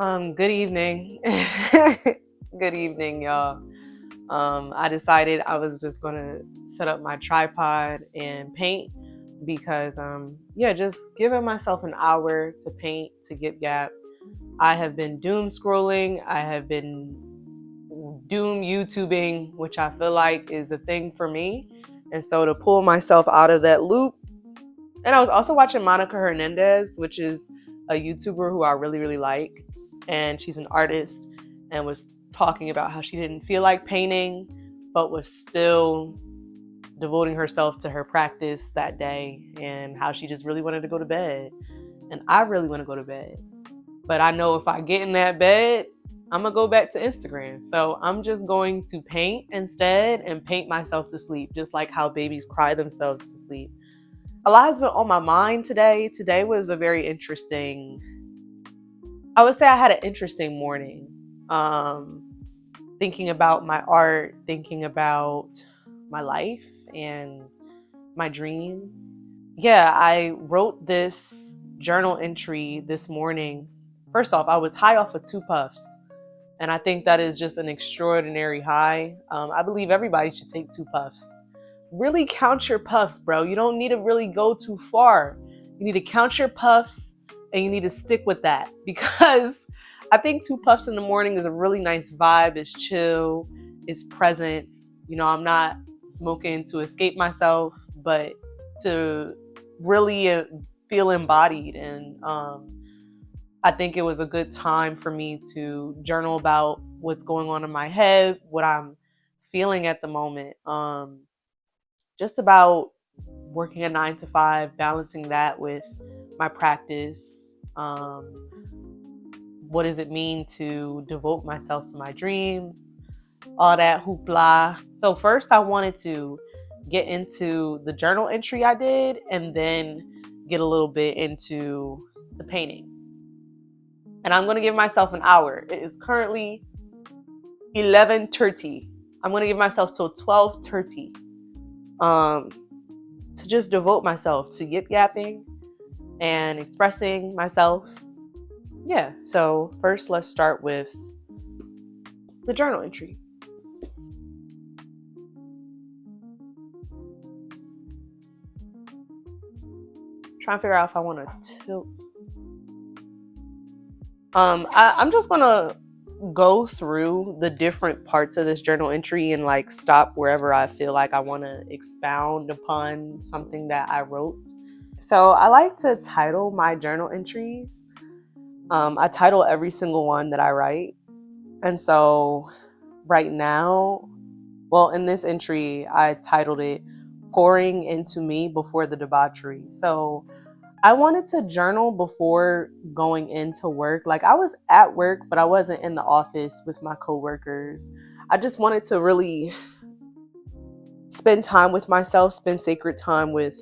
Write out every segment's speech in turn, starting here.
Good evening. Good evening, y'all. I decided I was just gonna set up my tripod and paint because just giving myself an hour to paint to get gap. I have been doom scrolling, I have been doom YouTubing, which I feel like is a thing for me. And so to pull myself out of that loop, and I was also watching Monica Hernandez, which is a YouTuber who I really, really like. And she's an artist and was talking about how she didn't feel like painting, but was still devoting herself to her practice that day and how she just really wanted to go to bed. And I really want to go to bed. But I know if I get in that bed, I'm going to go back to Instagram. So I'm just going to paint instead and paint myself to sleep, just like how babies cry themselves to sleep. A lot has been on my mind today. Today was a very interesting, I would say I had an interesting morning. Thinking about my art, thinking about my life and my dreams. Yeah, I wrote this journal entry this morning. First off, I was high off of 2 puffs. And I think that is just an extraordinary high. I believe everybody should take 2 puffs. Really count your puffs, bro. You don't need to really go too far. You need to count your puffs and you need to stick with that because I think 2 puffs in the morning is a really nice vibe. It's chill, it's present. I'm not smoking to escape myself, but to really feel embodied. And I think it was a good time for me to journal about what's going on in my head, what I'm feeling at the moment. Just about working a 9 to 5, balancing that with my practice. What does it mean to devote myself to my dreams? All that hoopla. So first I wanted to get into the journal entry I did and then get a little bit into the painting. And I'm going to give myself an hour. It is currently 11:30. I'm going to give myself till 12:30 to just devote myself to yip yapping and expressing myself. Yeah, so first let's start with the journal entry. Trying to figure out if I want to tilt. I'm just gonna go through the different parts of this journal entry and like stop wherever I feel like I want to expound upon something that I wrote. So I like to title my journal entries. I title every single one that I write. And so right now, well, in this entry, I titled it Pouring Into Me Before the Debauchery. So I wanted to journal before going into work. Like I was at work, but I wasn't in the office with my coworkers. I just wanted to really spend time with myself, spend sacred time with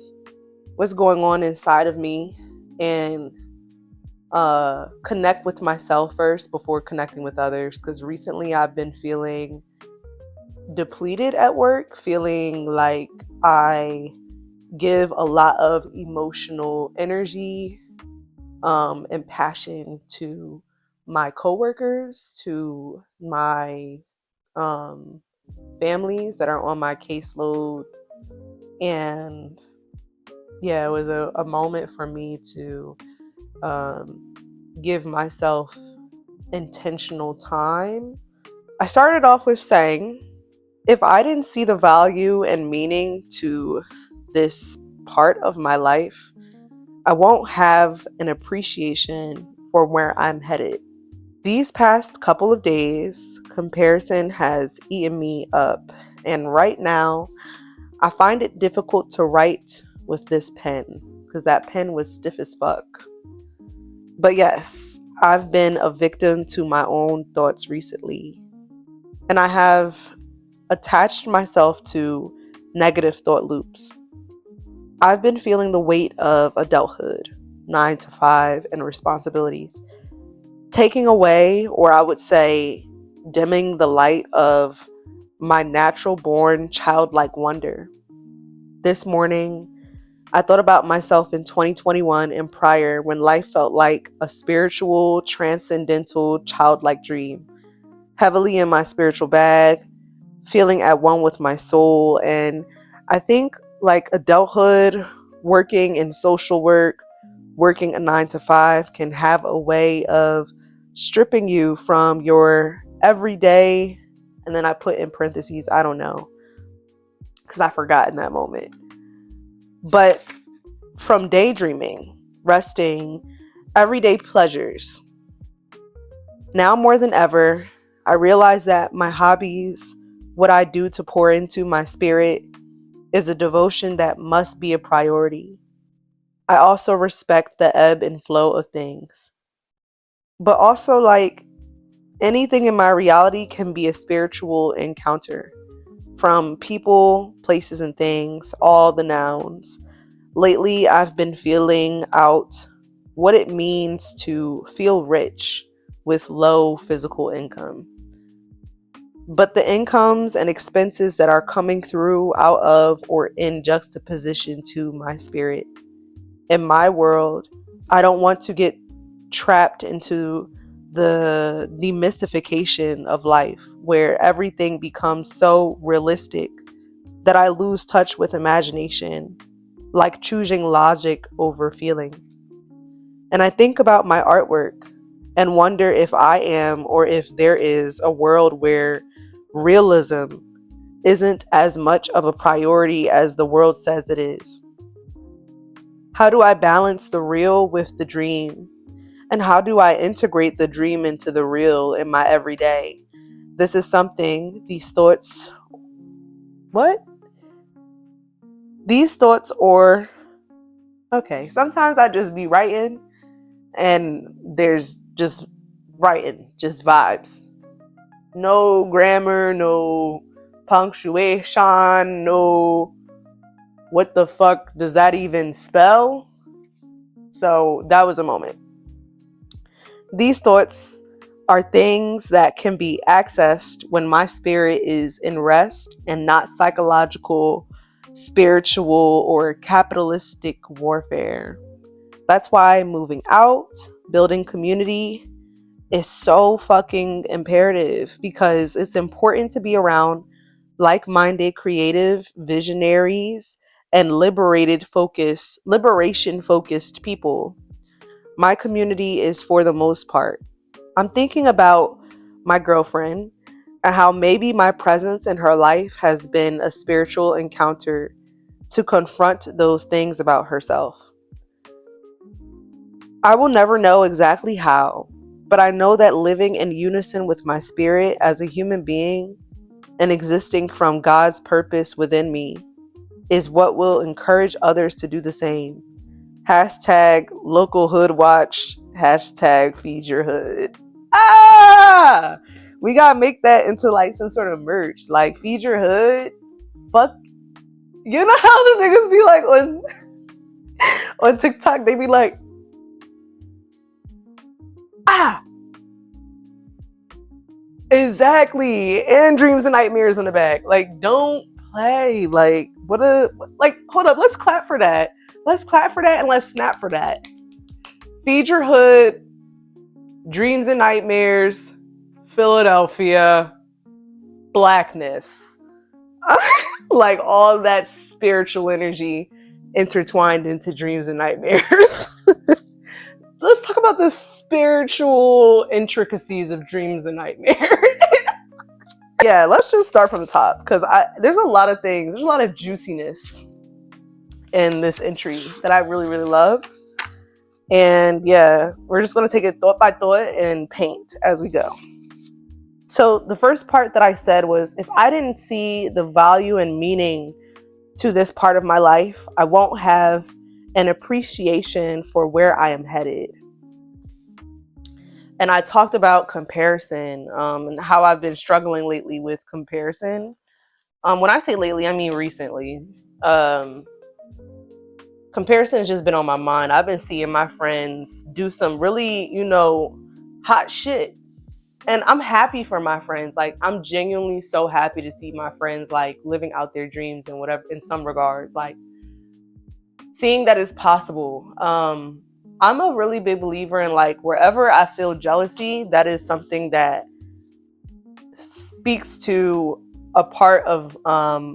what's going on inside of me and connect with myself first before connecting with others. Because recently I've been feeling depleted at work, feeling like I give a lot of emotional energy and passion to my coworkers, to my families that are on my caseload. And yeah, it was a moment for me to give myself intentional time. I started off with saying, if I didn't see the value and meaning to this part of my life, I won't have an appreciation for where I'm headed. These past couple of days, comparison has eaten me up, and right now, I find it difficult to write with this pen because that pen was stiff as fuck. But yes, I've been a victim to my own thoughts recently, and I have attached myself to negative thought loops. I've been feeling the weight of adulthood, 9 to 5, and responsibilities, taking away, or I would say, dimming the light of my natural born childlike wonder. This morning, I thought about myself in 2021 and prior when life felt like a spiritual, transcendental, childlike dream, heavily in my spiritual bag, feeling at one with my soul. And I think like adulthood, working in social work, working a 9 to 5 can have a way of stripping you from your everyday. And then I put in parentheses, I don't know, because I forgot in that moment. But from daydreaming, resting, everyday pleasures. Now more than ever, I realize that my hobbies, what I do to pour into my spirit, is a devotion that must be a priority. I also respect the ebb and flow of things. But also, like, anything in my reality can be a spiritual encounter. From people, places, and things, all the nouns. Lately, I've been feeling out what it means to feel rich with low physical income. But the incomes and expenses that are coming through out of or in juxtaposition to my spirit. In my world, I don't want to get trapped into the demystification of life where everything becomes so realistic that I lose touch with imagination, like choosing logic over feeling. And I think about my artwork and wonder if I am or if there is a world where realism isn't as much of a priority as the world says it is. How do I balance the real with the dream? And how do I integrate the dream into the real in my everyday? This is something, these thoughts, what? These thoughts okay, sometimes I just be writing and there's just writing, just vibes. No grammar, no punctuation, no what the fuck does that even spell? So that was a moment. These thoughts are things that can be accessed when my spirit is in rest and not psychological, spiritual, or capitalistic warfare. That's why moving out, building community is so fucking imperative, because it's important to be around like-minded creative visionaries and liberation focused people. My community is for the most part. I'm thinking about my girlfriend and how maybe my presence in her life has been a spiritual encounter to confront those things about herself. I will never know exactly how, but I know that living in unison with my spirit as a human being and existing from God's purpose within me is what will encourage others to do the same. Hashtag local hood watch. Hashtag feed your hood. Ah! We gotta make that into like some sort of merch. Like feed your hood. Fuck. You know how the niggas be like on TikTok, they be like, ah! Exactly. And dreams and nightmares in the back. Like, don't play. Like, hold up, let's clap for that. Let's clap for that and let's snap for that. Feed your hood, dreams and nightmares, Philadelphia, blackness. Like all that spiritual energy intertwined into dreams and nightmares. Let's talk about the spiritual intricacies of dreams and nightmares. Yeah, let's just start from the top, because there's a lot of things, there's a lot of juiciness in this entry that I really, really love. And yeah, we're just going to take it thought by thought and paint as we go. So the first part that I said was, if I didn't see the value and meaning to this part of my life, I won't have an appreciation for where I am headed. And I talked about comparison and how I've been struggling lately with comparison. When I say lately, I mean recently. Comparison has just been on my mind. I've been seeing my friends do some really, hot shit. And I'm happy for my friends. Like, I'm genuinely so happy to see my friends, like, living out their dreams and whatever, in some regards. Like, seeing that it's possible. I'm a really big believer in, like, wherever I feel jealousy, that is something that speaks to a part of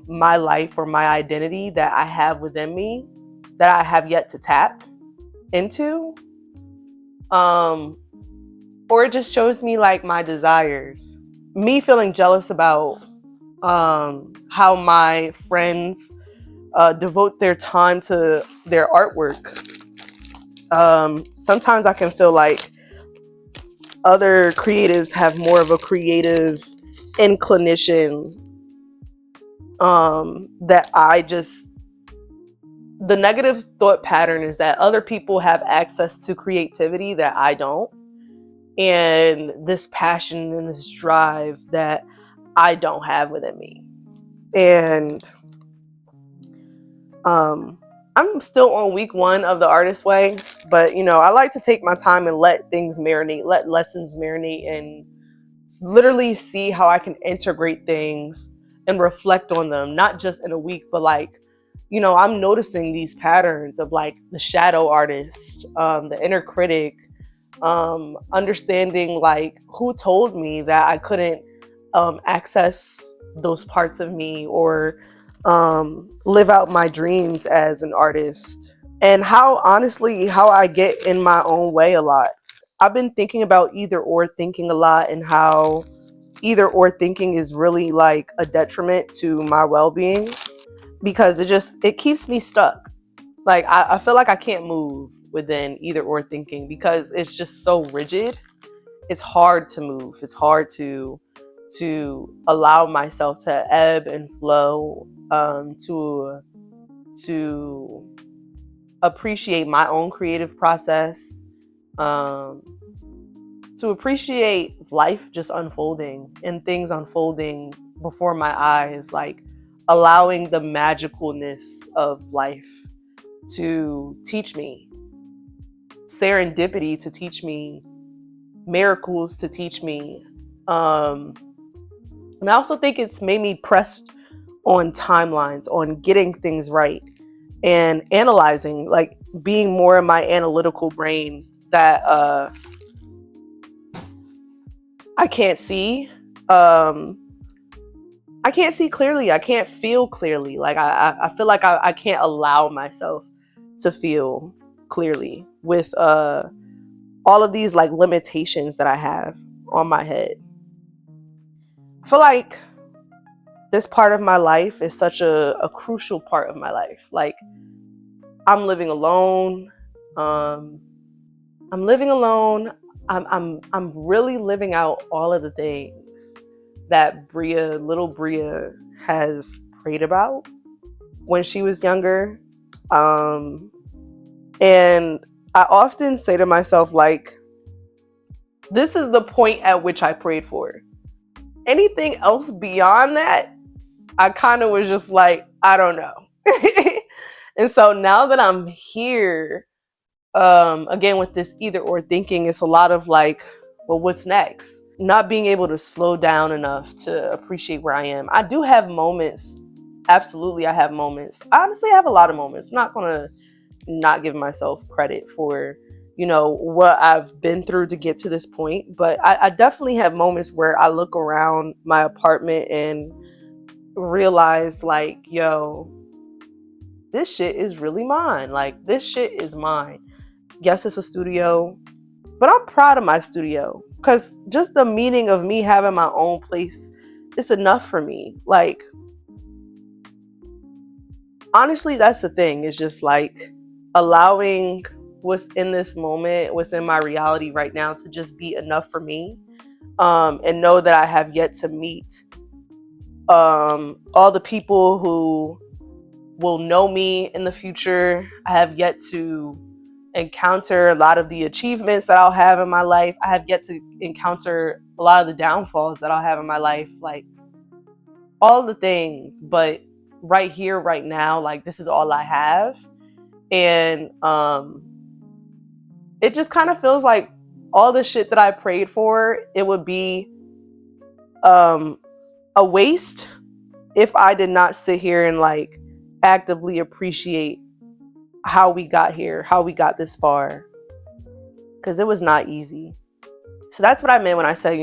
my life or my identity that I have within me that I have yet to tap into. Or it just shows me, like, my desires. Me feeling jealous about how my friends devote their time to their artwork. Sometimes I can feel like other creatives have more of a creative inclination, that the negative thought pattern is that other people have access to creativity that I don't, and this passion and this drive that I don't have within me. And I'm still on week 1 of the artist way, but I like to take my time and let things marinate, let lessons marinate, and literally see how I can integrate things and reflect on them, not just in a week, but like, I'm noticing these patterns of, like, the shadow artist, the inner critic, understanding, like, who told me that I couldn't access those parts of me, or live out my dreams as an artist, and how I get in my own way a lot. I've been thinking about either or thinking a lot, and how either or thinking is really like a detriment to my well-being, because it keeps me stuck. Like, I feel like I can't move within either or thinking because it's just so rigid. It's hard to move. It's hard to allow myself to ebb and flow, to appreciate my own creative process, to appreciate life just unfolding and things unfolding before my eyes, like allowing the magicalness of life to teach me, serendipity to teach me, miracles to teach me. And I also think it's made me pressed on timelines, on getting things right and analyzing, like being more in my analytical brain that I can't see. I can't see clearly. I can't feel clearly. Like I feel like I can't allow myself to feel clearly with all of these, like, limitations that I have on my head. I feel like this part of my life is such a crucial part of my life. Like, I'm living alone. I'm living alone. I'm really living out all of the things that little Bria has prayed about when she was younger. And I often say to myself, like, this is the point at which I prayed for. Anything else beyond that, I kind of was just like, I don't know. And so now that I'm here, again, with this either or thinking, it's a lot of like, well, what's next? Not being able to slow down enough to appreciate where I am. I do have moments. Absolutely, I have moments. Honestly, I have a lot of moments. I'm not going to not give myself credit for, what I've been through to get to this point. But I definitely have moments where I look around my apartment and realize, like, yo, this shit is really mine. Like, this shit is mine. Yes, it's a studio, but I'm proud of my studio, because just the meaning of me having my own place is enough for me. Like, honestly, that's the thing. It's just like allowing what's in this moment, what's in my reality right now, to just be enough for me, and know that I have yet to meet all the people who will know me in the future. I have yet to encounter a lot of the achievements that I'll have in my life. I have yet to encounter a lot of the downfalls that I'll have in my life, like all the things. But right here, right now, like, this is all I have. And it just kind of feels like all the shit that I prayed for, it would be a waste if I did not sit here and, like, actively appreciate how we got here, how we got this far, because it was not easy. So that's what I meant when I said,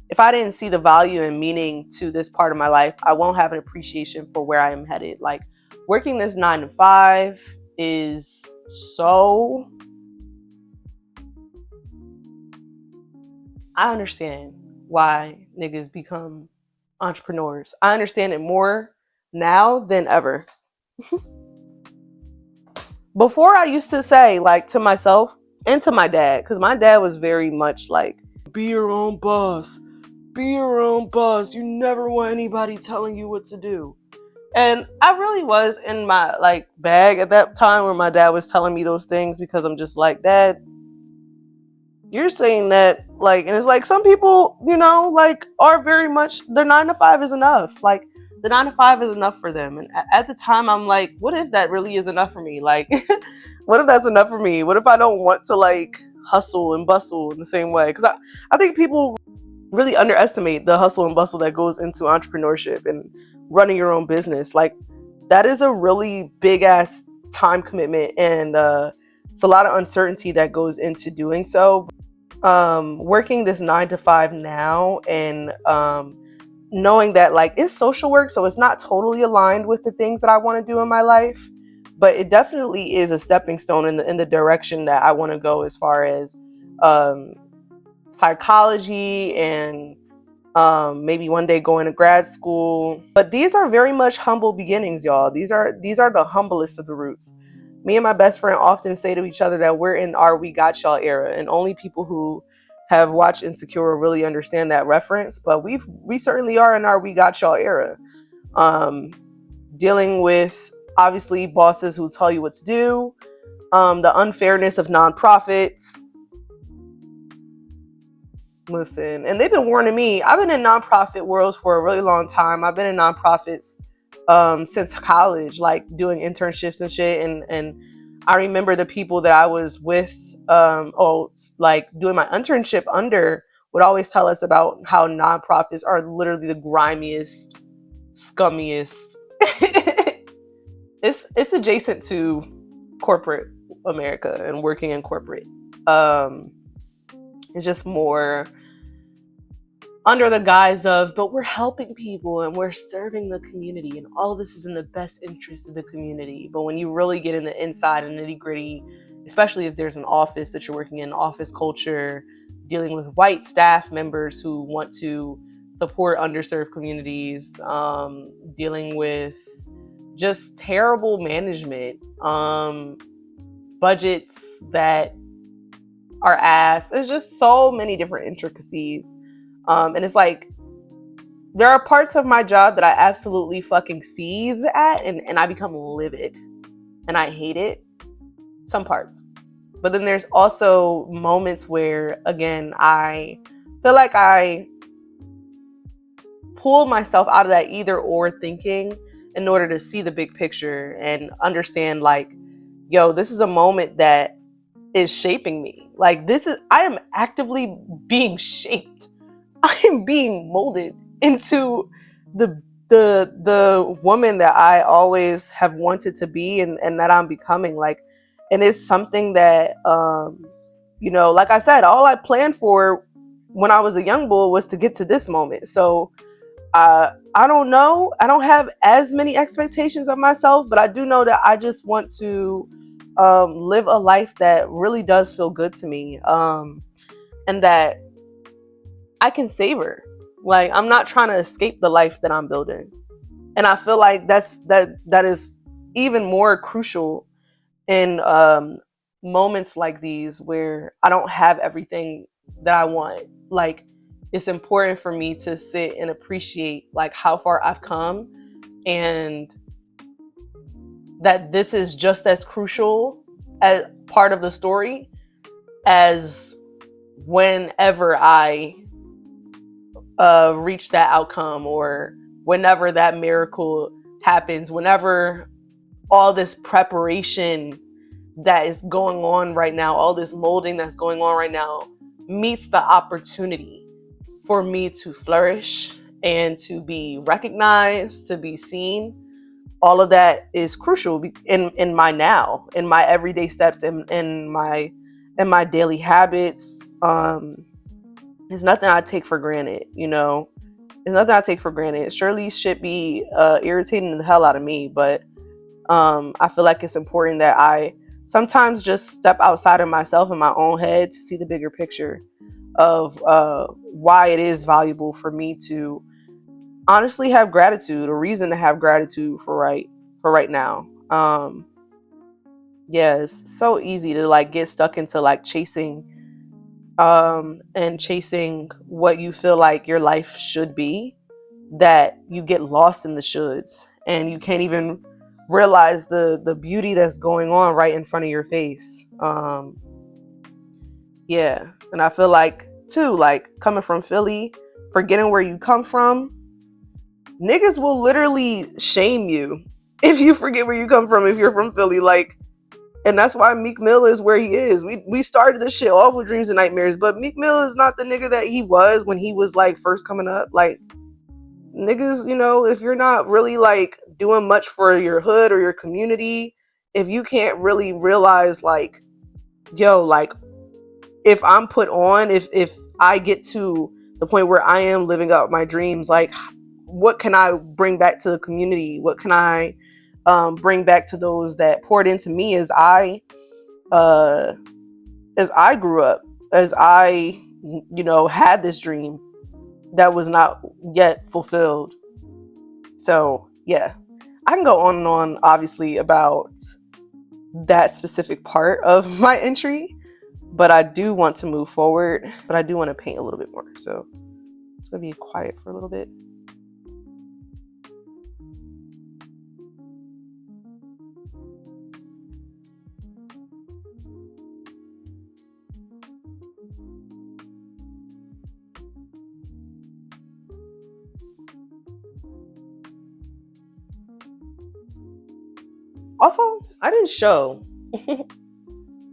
if I didn't see the value and meaning to this part of my life, I won't have an appreciation for where I am headed. Like, working this 9 to 5 is so... I understand why niggas become entrepreneurs. I understand it more now than ever. Before, I used to say, like, to myself and to my dad, because my dad was very much like, be your own boss. Be your own boss. You never want anybody telling you what to do. And I really was in my, like, bag at that time where my dad was telling me those things, because I'm just like, Dad, you're saying that, like, and it's like, some people, like, are very much, their 9 to 5 is enough. Like, the 9 to 5 is enough for them. And at the time, I'm like, what if that really is enough for me? Like, what if that's enough for me? What if I don't want to, like, hustle and bustle in the same way? Because I think people really underestimate the hustle and bustle that goes into entrepreneurship and running your own business. Like, that is a really big ass time commitment, and it's a lot of uncertainty that goes into doing so. Working this 9 to 5 now, and knowing that, like, it's social work, so it's not totally aligned with the things that I want to do in my life, but it definitely is a stepping stone in the direction that I want to go, as far as psychology, and maybe one day going to grad school. But these are very much humble beginnings, y'all. These are the humblest of the roots. Me and my best friend often say to each other that we're in our "we got y'all" era, and only people who have watched Insecure really understand that reference. But we certainly are in our "we got y'all" era, dealing with, obviously, bosses who tell you what to do, the unfairness of nonprofits. Listen, and they've been warning me. I've been in nonprofit worlds for a really long time. I've been in nonprofits since college, like doing internships and shit. And I remember the people that I was with, like doing my internship under, would always tell us about how nonprofits are literally the grimiest, scummiest. It's adjacent to corporate America and working in corporate. It's just more under the guise of, but we're helping people and we're serving the community, and all of this is in the best interest of the community. But when you really get in the inside and nitty gritty, especially if there's an office that you're working in, office culture, dealing with white staff members who want to support underserved communities, dealing with just terrible management, budgets that are asked. There's just so many different intricacies. And it's like, there are parts of my job that I absolutely fucking seethe at, and I become livid and I hate it. Some parts. But then there's also moments where, again, I feel like I pull myself out of that either or thinking in order to see the big picture and understand, like, yo, this is a moment that is shaping me. Like, I am actively being shaped. I am being molded into the woman that I always have wanted to be, and that I'm becoming. Like, and it's something that, like I said, all I planned for when I was a young bull was to get to this moment. So I don't know. I don't have as many expectations of myself, but I do know that I just want to live a life that really does feel good to me, and that I can savor. Like, I'm not trying to escape the life that I'm building, and I feel like that is even more crucial in moments like these where I don't have everything that I want. Like, it's important for me to sit and appreciate, like, how far I've come, and that this is just as crucial as part of the story as whenever I reach that outcome, or whenever that miracle happens, whenever all this preparation that is going on right now, all this molding that's going on right now, meets the opportunity for me to flourish and to be recognized, to be seen. all of that is crucial in my now, in my everyday steps, in my daily habits. It's nothing I take for granted, you know. It's nothing I take for granted. Surely shit be irritating the hell out of me, but I feel like it's important that I sometimes just step outside of myself in my own head to see the bigger picture of why it is valuable for me to honestly have gratitude, a reason to have gratitude for right now. Yeah, it's so easy to like get stuck into like chasing and chasing what you feel like your life should be, that you get lost in the shoulds and you can't even realize the beauty that's going on right in front of your face. Yeah, and I feel like too, like coming from Philly, forgetting where you come from, niggas will literally shame you if you forget where you come from if you're from Philly. Like, and that's why Meek Mill is where he is. We started this shit off with Dreams and Nightmares, but Meek Mill is not the nigga that he was when he was like first coming up. Like, niggas, you know, if you're not really like doing much for your hood or your community, if you can't really realize like, yo, like if I'm put on, if I get to the point where I am living out my dreams, like what can I bring back to the community? What can I bring back to those that poured into me as I grew up, as I, you know, had this dream that was not yet fulfilled. So yeah, I can go on and on, obviously, about that specific part of my entry, but I do want to move forward, but I do want to paint a little bit more. So it's going to be quiet for a little bit. Also, I didn't show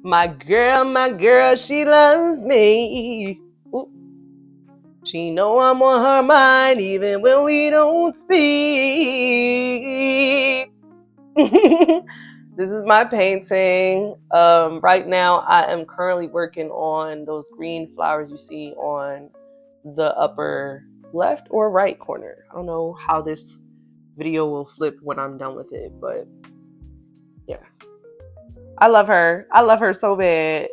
my girl, she loves me. Ooh. She know I'm on her mind even when we don't speak. This is my painting. Right now, I am currently working on those green flowers you see on the upper left or right corner. I don't know how this video will flip when I'm done with it, but yeah. I love her. I love her so bad.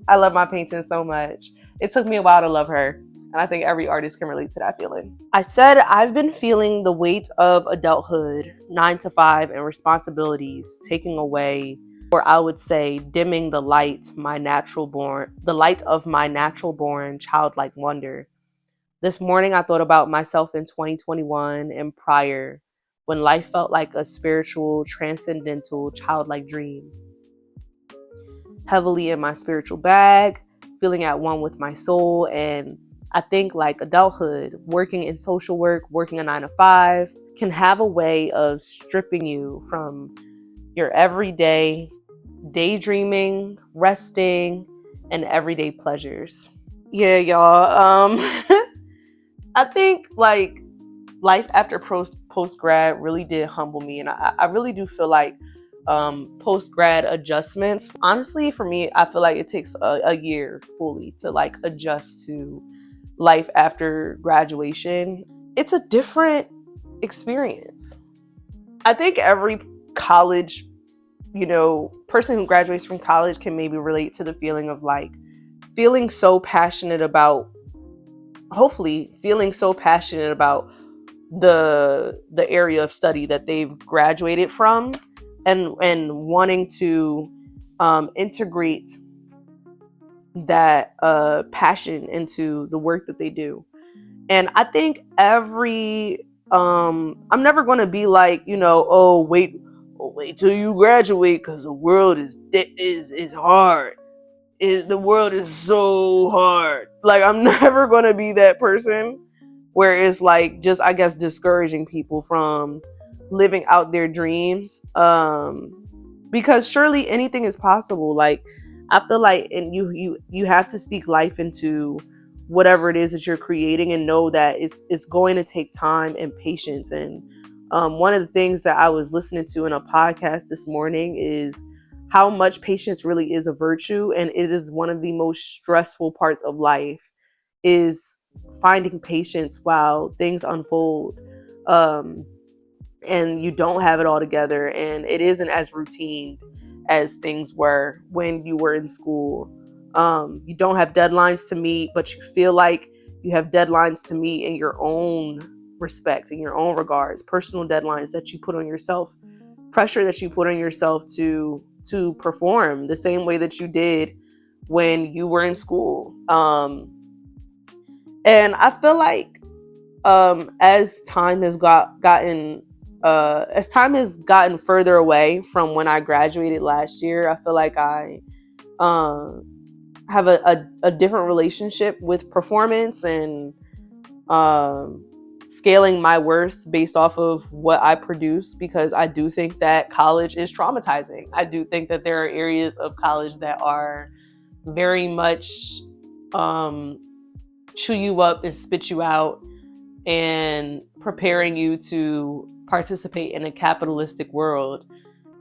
I love my painting so much. It took me a while to love her. And I think every artist can relate to that feeling. I said I've been feeling the weight of adulthood, 9 to 5, and responsibilities taking away, or I would say dimming the light of my natural born childlike wonder. This morning I thought about myself in 2021 and prior, when life felt like a spiritual, transcendental, childlike dream. Heavily in my spiritual bag, feeling at one with my soul, and I think like adulthood, working in social work, working a 9 to 5 can have a way of stripping you from your everyday daydreaming, resting, and everyday pleasures. Yeah, y'all. I think like life after post grad really did humble me, and I really do feel like post grad adjustments. Honestly, for me, I feel like it takes a year fully to like adjust to life after graduation. It's a different experience. I think every college, you know, person who graduates from college can maybe relate to the feeling of like feeling so passionate about, hopefully feeling so passionate about the area of study that they've graduated from, and wanting to integrate that passion into the work that they do. And I think I'm never going to be like, you know, oh wait till you graduate because the world is hard. The world is so hard. Like, I'm never going to be that person where it's like just, I guess, discouraging people from living out their dreams, because surely anything is possible. Like, I feel like, and you have to speak life into whatever it is that you're creating, and know that it's going to take time and patience and One of the things that I was listening to in a podcast this morning is how much patience really is a virtue, and it is one of the most stressful parts of life, is finding patience while things unfold. And you don't have it all together, and it isn't as routine as things were when you were in school. You don't have deadlines to meet, but you feel like you have deadlines to meet in your own respect, in your own regards, personal deadlines that you put on yourself, pressure that you put on yourself to perform the same way that you did when you were in school. And I feel like as time has gotten further away from when I graduated last year, I feel like I have a different relationship with performance and scaling my worth based off of what I produce, because I do think that college is traumatizing. I do think that there are areas of college that are very much chew you up and spit you out, and preparing you to participate in a capitalistic world.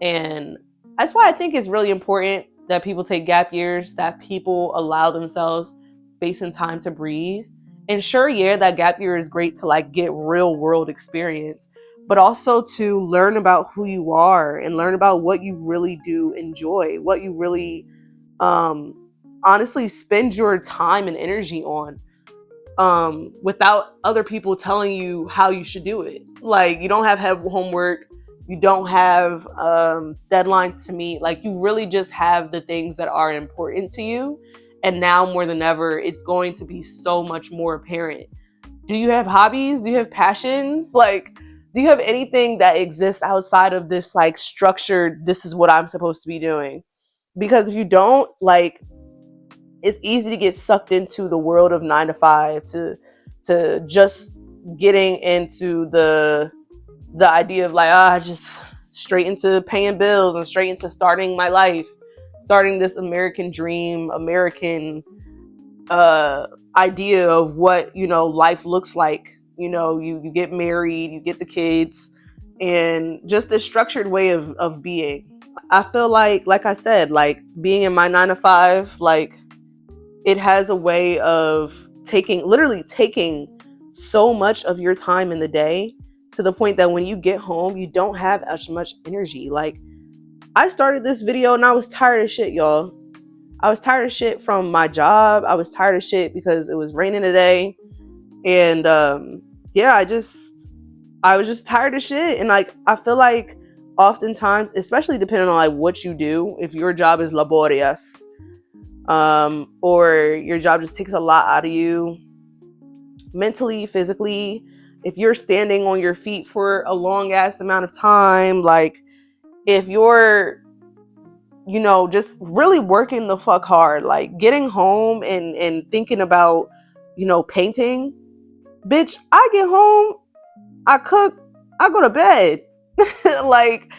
And that's why I think it's really important that people take gap years, that people allow themselves space and time to breathe. And sure, yeah, that gap year is great to like get real world experience, but also to learn about who you are and learn about what you really do enjoy, what you really honestly spend your time and energy on, without other people telling you how you should do it. Like, you don't have homework, you don't have deadlines to meet. Like, you really just have the things that are important to you. And now more than ever, it's going to be so much more apparent. Do you have hobbies? Do you have passions? Like, do you have anything that exists outside of this like structured, this is what I'm supposed to be doing? Because if you don't, like, it's easy to get sucked into the world of 9 to 5, to just getting into the idea of like, just straight into paying bills and straight into starting my life, starting this American dream, American idea of what, life looks like. You get married, you get the kids, and just this structured way of being. I feel like I said, like being in my 9 to 5, like it has a way of literally taking so much of your time in the day, to the point that when you get home, you don't have as much energy. Like, I started this video and I was tired of shit, y'all. I was tired of shit from my job. I was tired of shit because it was raining today. And yeah, I was just tired of shit. And like, I feel like oftentimes, especially depending on like what you do, if your job is laborious, or your job just takes a lot out of you mentally, physically, if you're standing on your feet for a long ass amount of time, like if you're, just really working the fuck hard, like getting home and thinking about, painting, bitch, I get home, I cook, I go to bed. Like,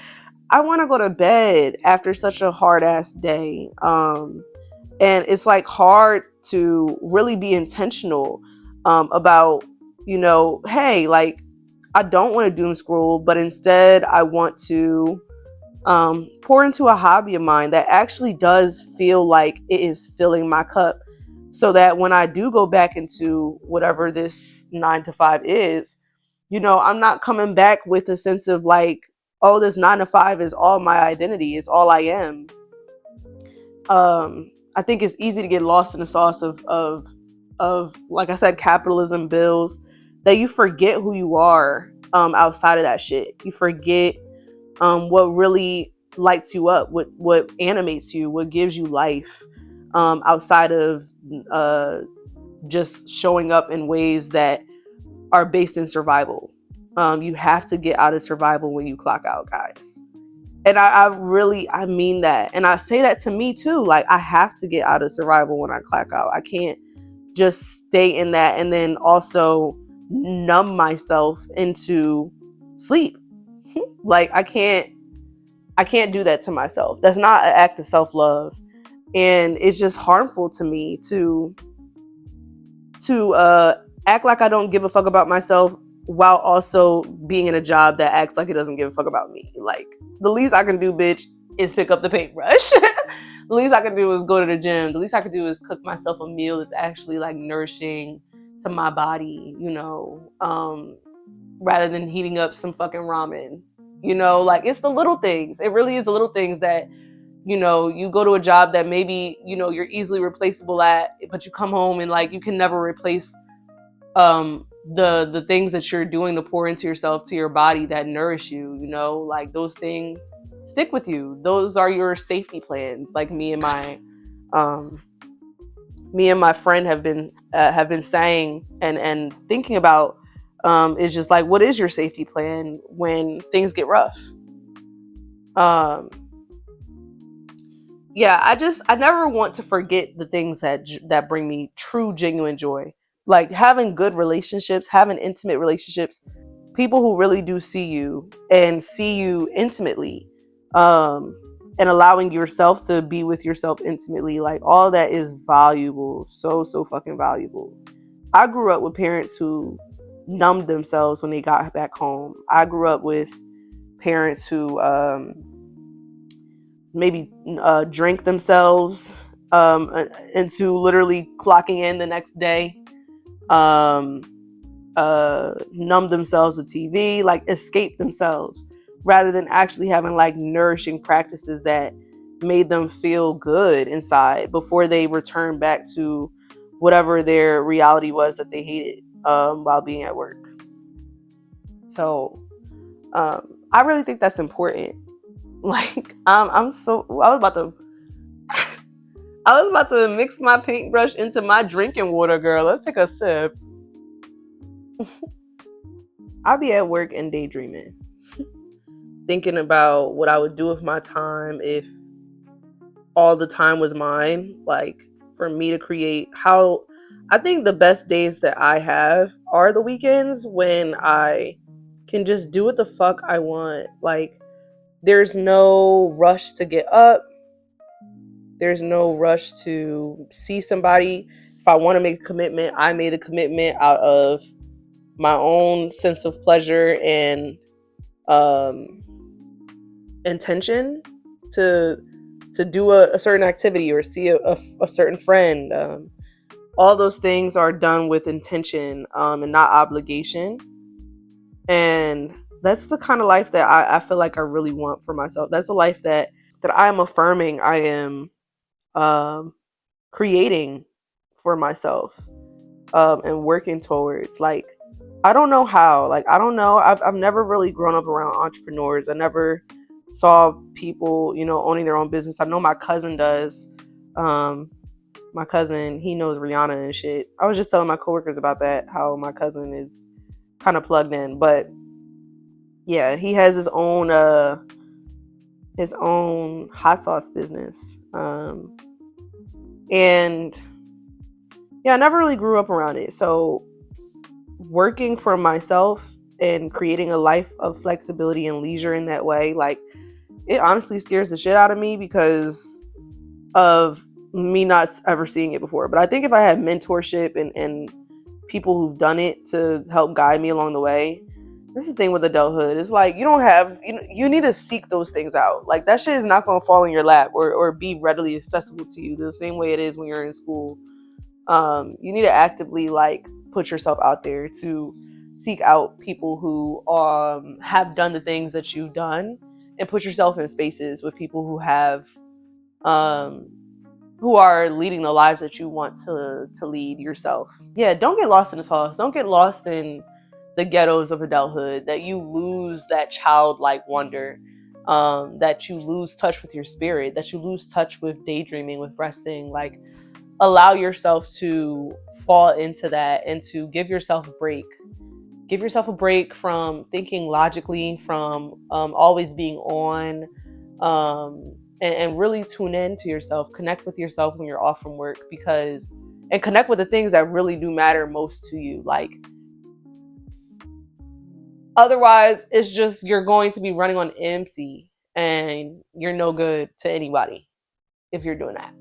I want to go to bed after such a hard ass day. And it's like hard to really be intentional about, hey, like, I don't want to doom scroll, but instead I want to pour into a hobby of mine that actually does feel like it is filling my cup, so that when I do go back into whatever this 9 to 5 is, I'm not coming back with a sense of like, oh, this 9 to 5 is all my identity, is all I am. I think it's easy to get lost in the sauce of like I said, capitalism, bills, that you forget who you are outside of that shit. You forget what really lights you up, what animates you, what gives you life, outside of just showing up in ways that are based in survival. You have to get out of survival when you clock out, guys. And I mean that. And I say that to me too. Like, I have to get out of survival when I clock out. I can't just stay in that and then also numb myself into sleep. Like, I can't do that to myself. That's not an act of self-love. And it's just harmful to me to act like I don't give a fuck about myself while also being in a job that acts like it doesn't give a fuck about me. Like, the least I can do, bitch, is pick up the paintbrush. The least I can do is go to the gym. The least I can do is cook myself a meal that's actually like nourishing to my body, rather than heating up some fucking ramen. Like, it's the little things. It really is the little things that, you go to a job that maybe, you're easily replaceable at, but you come home and like you can never replace the things that you're doing to pour into yourself, to your body, that nourish you. Like, those things stick with you. Those are your safety plans. Like, um me and my friend have been saying and thinking about, is just like, what is your safety plan when things get rough? um yeah, I never want to forget the things that bring me true, genuine joy. Like, having good relationships, having intimate relationships, people who really do see you and see you intimately, um and allowing yourself to be with yourself intimately. Like, all that is valuable, so fucking valuable. I grew up with parents who numbed themselves when they got back home. I grew up with parents who maybe drank themselves into literally clocking in the next day, um, numb themselves with TV, like escape themselves, rather than actually having like nourishing practices that made them feel good inside before they returned back to whatever their reality was that they hated, while being at work. So I really think that's important. Like, I was about to mix my paintbrush into my drinking water, girl. Let's take a sip. I'll be at work and daydreaming, thinking about what I would do with my time if all the time was mine. Like, for me to create, how I think the best days that I have are the weekends, when I can just do what the fuck I want. Like, there's no rush to get up. There's no rush to see somebody. If I want to make a commitment, I made a commitment out of my own sense of pleasure and um, intention to do a certain activity or see a certain friend. All those things are done with intention, and not obligation. And that's the kind of life that I feel like I really want for myself. That's a life that I am affirming I am um, creating for myself, and working towards. Like, I don't know how. Like, I don't know. I've never really grown up around entrepreneurs. I never saw people, owning their own business. I know my cousin does. My cousin, he knows Rihanna and shit. I was just telling my coworkers about that, how my cousin is kind of plugged in. But yeah, he has his own hot sauce business. And yeah, I never really grew up around it. So working for myself and creating a life of flexibility and leisure in that way, like, it honestly scares the shit out of me because of me not ever seeing it before. But I think if I had mentorship and people who've done it to help guide me along the way, this is the thing with adulthood. It's like, you need to seek those things out. Like, that shit is not going to fall in your lap or be readily accessible to you the same way it is when you're in school. You need to actively, like, put yourself out there to seek out people who have done the things that you've done, and put yourself in spaces with people who are leading the lives that you want to lead yourself. Yeah, don't get lost in the sauce. Don't get lost in the ghettos of adulthood, that you lose that childlike wonder, that you lose touch with your spirit, that you lose touch with daydreaming, with resting. Like, allow yourself to fall into that and to give yourself a break. Give yourself a break from thinking logically, from always being on, and really tune in to yourself. Connect with yourself when you're off from work, and connect with the things that really do matter most to you. Like, otherwise, it's just, you're going to be running on empty, and you're no good to anybody if you're doing that.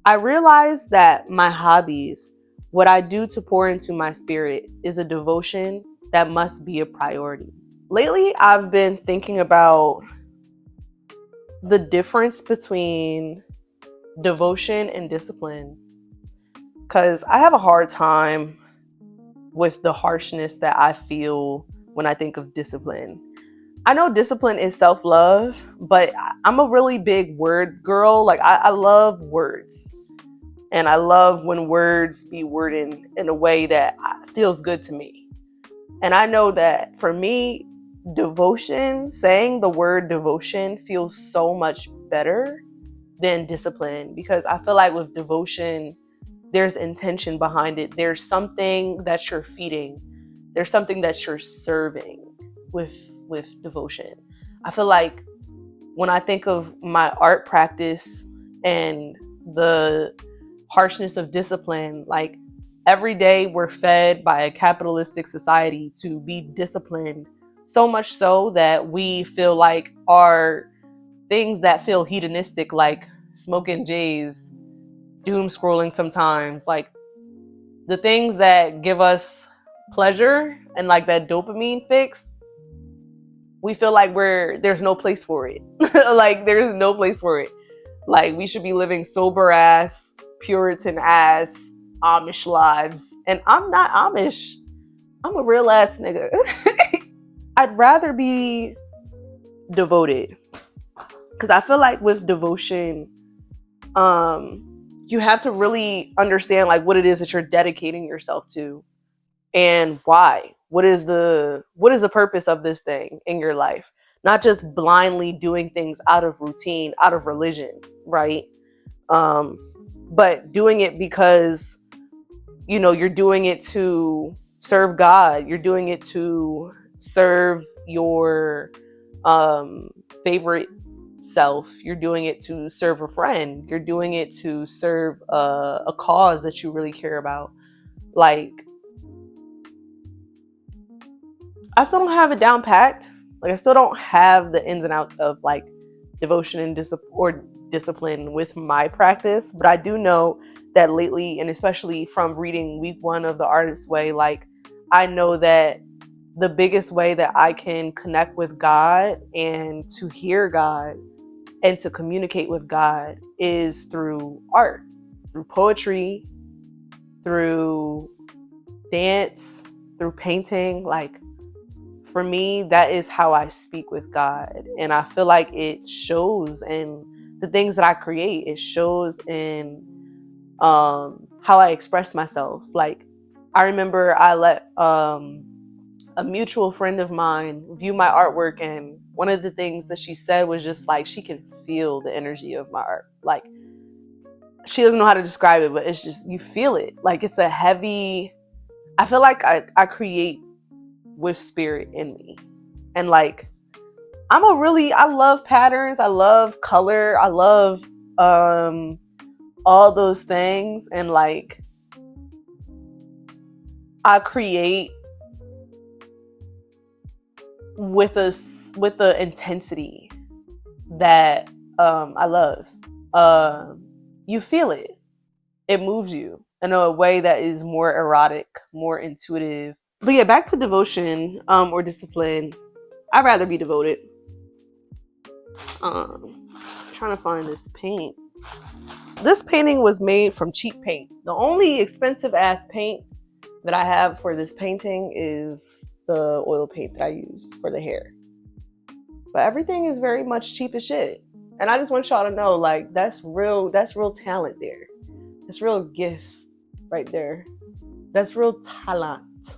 I realized that my hobbies What I do to pour into my spirit is a devotion that must be a priority. Lately, I've been thinking about the difference between devotion and discipline, because I have a hard time with the harshness that I feel when I think of discipline. I know discipline is self-love, but I'm a really big word girl. Like I love words, and I love when words be worded in a way that feels good to me. And I know that for me, devotion, saying the word devotion feels so much better than discipline, because I feel like with devotion, there's intention behind it. There's something that you're feeding. There's something that you're serving with devotion. I feel like when I think of my art practice and the harshness of discipline, like every day we're fed by a capitalistic society to be disciplined, so much so that we feel like our things that feel hedonistic, like smoking J's, doom scrolling sometimes, like the things that give us pleasure and like that dopamine fix, we feel like there's no place for it. Like there's no place for it. Like we should be living sober ass, Puritan ass, Amish lives. And I'm not Amish. I'm a real ass nigga. I'd rather be devoted, because I feel like with devotion, you have to really understand like what it is that you're dedicating yourself to and why. What is the purpose of this thing in your life? Not just blindly doing things out of routine, out of religion, right? But doing it because you're doing it to serve God. You're doing it to serve your favorite self. You're doing it to serve a friend. You're doing it to serve a cause that you really care about. Like, I still don't have it down packed. Like, I still don't have the ins and outs of like devotion and discipline with my practice, but I do know that lately, and especially from reading week 1 of The Artist's Way, like I know that the biggest way that I can connect with God and to hear God and to communicate with God is through art, through poetry, through dance, through painting. Like, for me, that is how I speak with God. And I feel like it shows in the things that I create. It shows in how I express myself. Like, I remember I let a mutual friend of mine view my artwork, and one of the things that she said was just like, she can feel the energy of my art. Like, she doesn't know how to describe it, but it's just, you feel it. Like, it's a heavy, I feel like I create with spirit in me. And like, I love patterns, I love color, I love all those things. And like, I create with the intensity that I love. You feel it. It moves you in a way that is more erotic, more intuitive. But yeah, back to devotion or discipline. I'd rather be devoted. Trying to find this paint. This painting was made from cheap paint. The only expensive ass paint that I have for this painting is the oil paint that I use for the hair. But everything is very much cheap as shit. And I just want y'all to know, like, that's real talent there. That's real gift right there. That's real talent.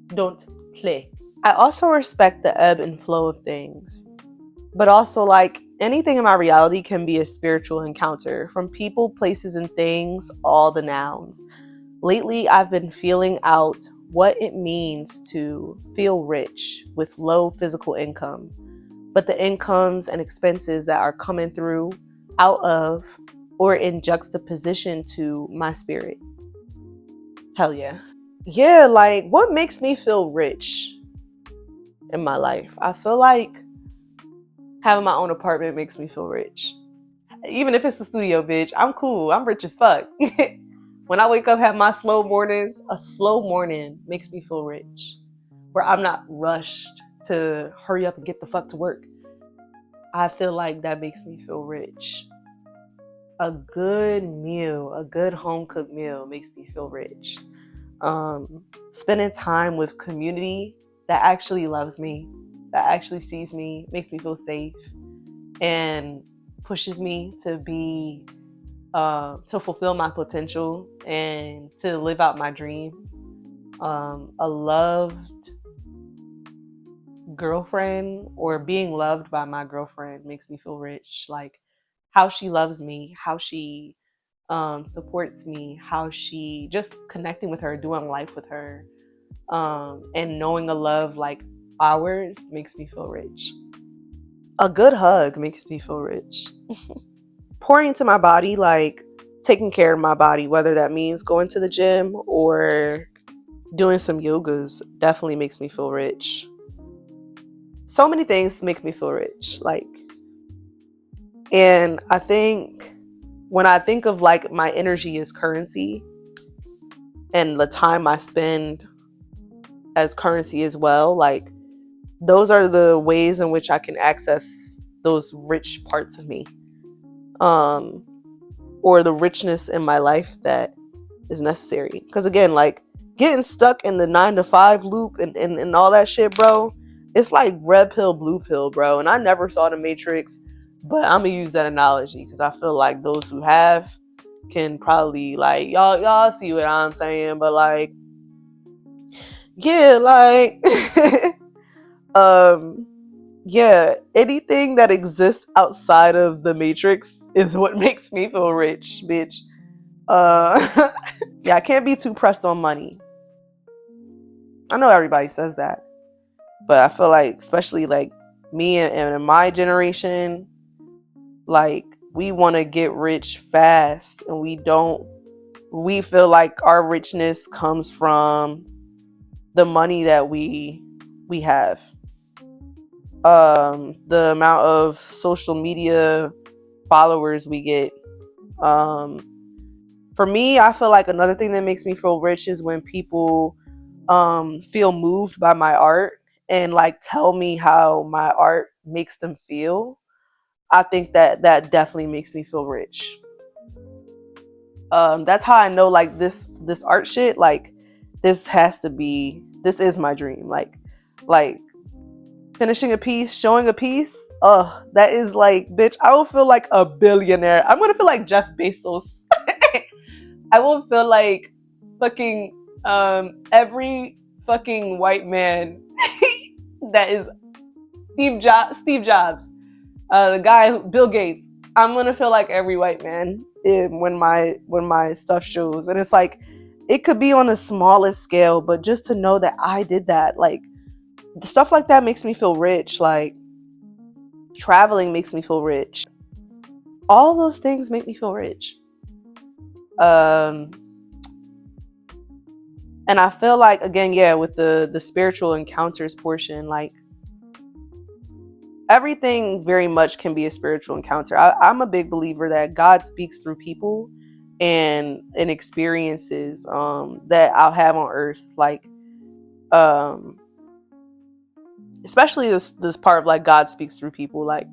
Don't play. I also respect the ebb and flow of things. But also, like, anything in my reality can be a spiritual encounter, from people, places, and things, all the nouns. Lately, I've been feeling out what it means to feel rich with low physical income, but the incomes and expenses that are coming through out of or in juxtaposition to my spirit. Hell yeah. Yeah, like, what makes me feel rich in my life? I feel like having my own apartment makes me feel rich. Even if it's a studio, bitch, I'm cool. I'm rich as fuck. When I wake up, have my slow mornings, a slow morning makes me feel rich. Where I'm not rushed to hurry up and get the fuck to work. I feel like that makes me feel rich. A good meal, a good home cooked meal makes me feel rich. Spending time with community that actually loves me, that actually sees me, makes me feel safe, and pushes me to be to fulfill my potential and to live out my dreams. A loved girlfriend or being loved by my girlfriend makes me feel rich. Like how she loves me, how she supports me, how she just connecting with her, doing life with her, and knowing a love like ours makes me feel rich. A good hug makes me feel rich. Pouring into my body, like taking care of my body, whether that means going to the gym or doing some yogas, definitely makes me feel rich. So many things make me feel rich. And I think when I think of like my energy as currency and the time I spend as currency as well, like those are the ways in which I can access those rich parts of me. Or the richness in my life that is necessary. Because again, like getting stuck in the 9 to 5 loop and all that shit, bro, it's like red pill, blue pill, bro. And I never saw the Matrix, but I'm gonna use that analogy because I feel like those who have can probably like y'all see what I'm saying. But like, yeah, like yeah, anything that exists outside of the Matrix is what makes me feel rich, bitch. Yeah, I can't be too pressed on money. I know everybody says that, but I feel like, especially like me and in my generation, like we want to get rich fast, and we don't. We feel like our richness comes from the money that we have. The amount of social media followers we get. For me, I feel like another thing that makes me feel rich is when people feel moved by my art and like tell me how my art makes them feel. I think that definitely makes me feel rich. That's how I know like this art shit, like this is my dream. Like finishing a piece, showing a piece, that is like, bitch, I will feel like a billionaire. I'm gonna feel like Jeff Bezos. I will feel like fucking every fucking white man that is Steve Jobs, the guy Bill Gates. I'm gonna feel like every white man when my stuff shows, and it's like it could be on the smallest scale, but just to know that I did that, like stuff like that makes me feel rich. Like traveling makes me feel rich. All those things make me feel rich. And I feel like, again, yeah, with the spiritual encounters portion, like everything very much can be a spiritual encounter. I'm a big believer that God speaks through people and experiences that I'll have on earth. Like especially this part of like God speaks through people. Like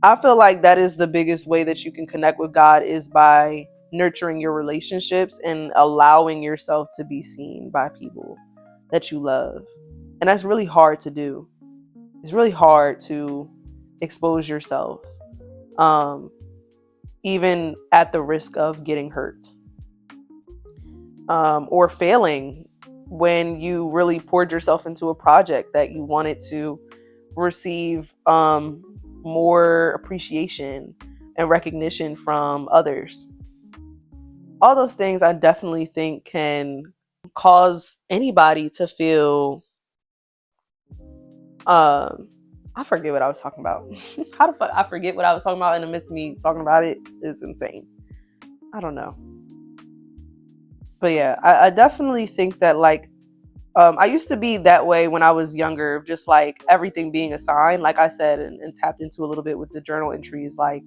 I feel like that is the biggest way that you can connect with God, is by nurturing your relationships and allowing yourself to be seen by people that you love. And that's really hard to do. It's really hard to expose yourself, even at the risk of getting hurt, or failing when you really poured yourself into a project that you wanted to receive more appreciation and recognition from others. All those things I definitely think can cause anybody to feel I forget what I was talking about. How the fuck I forget what I was talking about in the midst of me talking about it is insane. I don't know. But yeah, I definitely think that like I used to be that way when I was younger, just like everything being a sign, like I said, and tapped into a little bit with the journal entries, like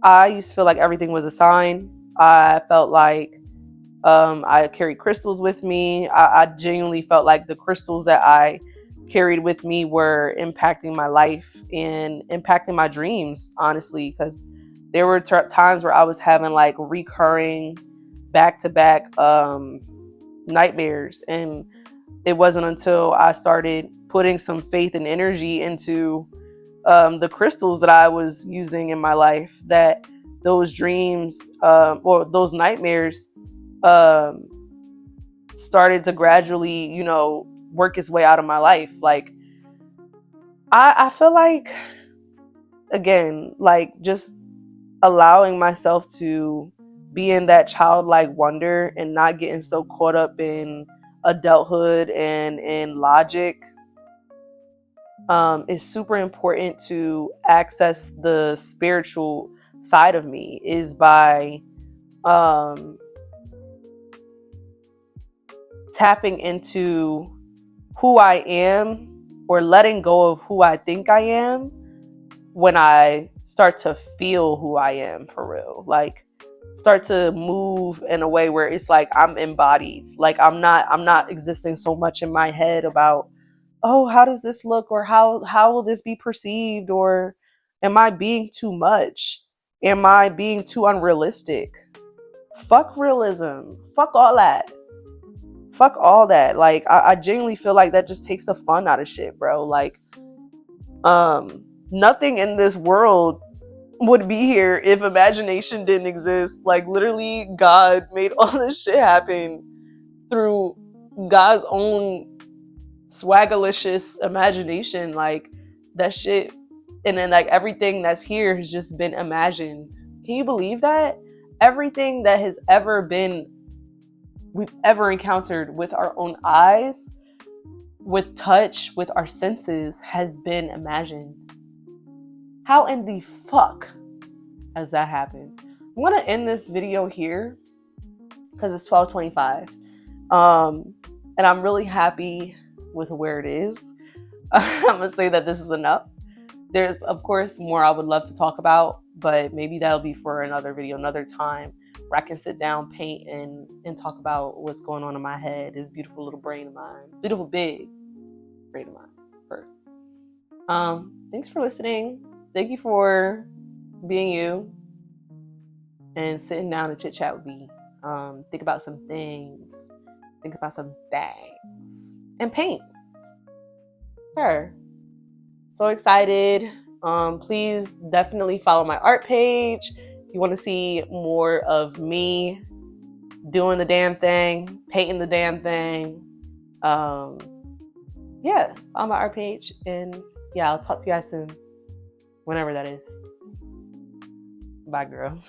I used to feel like everything was a sign. I felt like I carried crystals with me. I genuinely felt like the crystals that I carried with me were impacting my life and impacting my dreams, honestly, because there were times where I was having like recurring back to back nightmares. And it wasn't until I started putting some faith and energy into the crystals that I was using in my life that those dreams or those nightmares um, started to gradually, work its way out of my life. Like, I feel like, again, like just allowing myself to be in that childlike wonder and not getting so caught up in adulthood and in logic is super important to access the spiritual side of me, is by um, tapping into who I am or letting go of who I think I am when I start to feel who I am for real. Like, start to move in a way where it's like I'm embodied. Like I'm not existing so much in my head about, oh, how does this look, or how will this be perceived, or am I being too much? Am I being too unrealistic? Fuck realism. Fuck all that. Fuck all that. Like I genuinely feel like that just takes the fun out of shit, bro. Like nothing in this world would be here if imagination didn't exist. Like literally God made all this shit happen through God's own swagalicious imagination. Like that shit, and then like everything that's here has just been imagined. Can you believe that? Everything that has ever been, we've ever encountered with our own eyes, with touch, with our senses, has been imagined. How in the fuck has that happened? I'm gonna end this video here because it's 12:25. And I'm really happy with where it is. I'm gonna say that this is enough. There's of course more I would love to talk about, but maybe that'll be for another video, another time, where I can sit down, paint, and talk about what's going on in my head, this beautiful little brain of mine, beautiful big brain of mine. First. Thanks for listening. Thank you for being you and sitting down and chit chat with me. Think about some things. Think about some things. And paint. Sure. So excited. Please definitely follow my art page. If you want to see more of me doing the damn thing, painting the damn thing. Yeah, on my art page. And yeah, I'll talk to you guys soon. Whenever that is. Bye, girl.